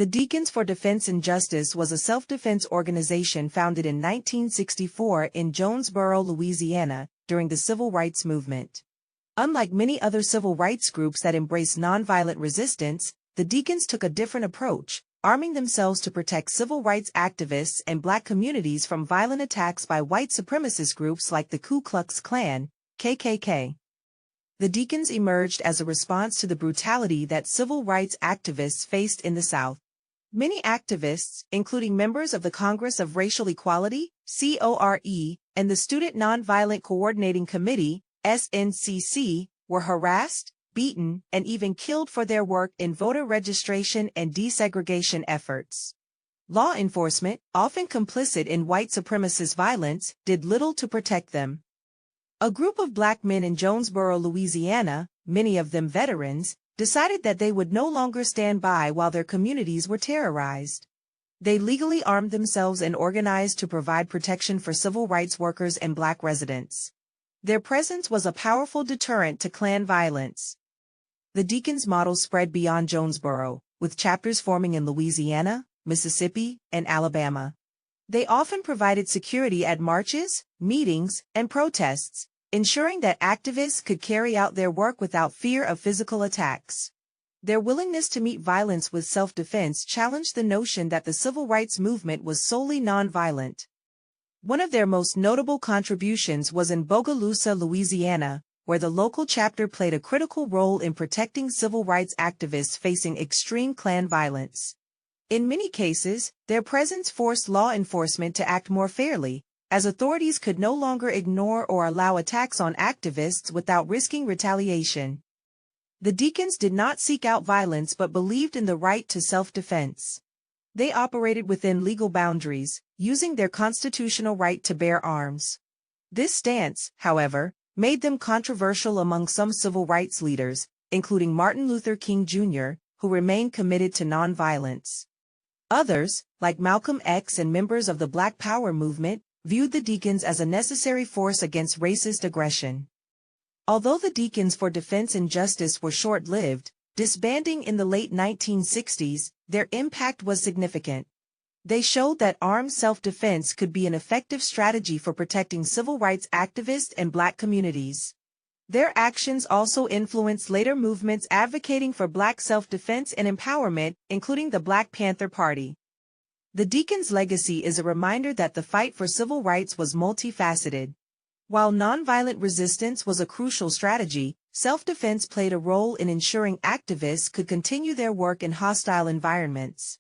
The Deacons for Defense and Justice was a self-defense organization founded in 1964 in Jonesboro, Louisiana, during the Civil Rights Movement. Unlike many other civil rights groups that embrace nonviolent resistance, the Deacons took a different approach, arming themselves to protect civil rights activists and Black communities from violent attacks by white supremacist groups like the Ku Klux Klan, KKK. The Deacons emerged as a response to the brutality that civil rights activists faced in the South. Many activists, including members of the Congress of Racial Equality, CORE, and the Student Nonviolent Coordinating Committee, SNCC, were harassed, beaten, and even killed for their work in voter registration and desegregation efforts. Law enforcement, often complicit in white supremacist violence, did little to protect them. A group of Black men in Jonesboro, Louisiana, many of them veterans, decided that they would no longer stand by while their communities were terrorized. They legally armed themselves and organized to provide protection for civil rights workers and Black residents. Their presence was a powerful deterrent to Klan violence. The Deacons' model spread beyond Jonesboro, with chapters forming in Louisiana, Mississippi, and Alabama. They often provided security at marches, meetings, and protests, ensuring that activists could carry out their work without fear of physical attacks. Their willingness to meet violence with self-defense challenged the notion that the civil rights movement was solely nonviolent. One of their most notable contributions was in Bogalusa, Louisiana, where the local chapter played a critical role in protecting civil rights activists facing extreme Klan violence. In many cases, their presence forced law enforcement to act more fairly, as authorities could no longer ignore or allow attacks on activists without risking retaliation. The Deacons did not seek out violence but believed in the right to self-defense. They operated within legal boundaries, using their constitutional right to bear arms. This stance, however, made them controversial among some civil rights leaders, including Martin Luther King Jr., who remained committed to nonviolence. Others, like Malcolm X and members of the Black Power movement, viewed the Deacons as a necessary force against racist aggression. Although the Deacons for Defense and Justice were short-lived, disbanding in the late 1960s, their impact was significant. They showed that armed self-defense could be an effective strategy for protecting civil rights activists and Black communities. Their actions also influenced later movements advocating for Black self-defense and empowerment, including the Black Panther Party. The Deacons' legacy is a reminder that the fight for civil rights was multifaceted. While nonviolent resistance was a crucial strategy, self-defense played a role in ensuring activists could continue their work in hostile environments.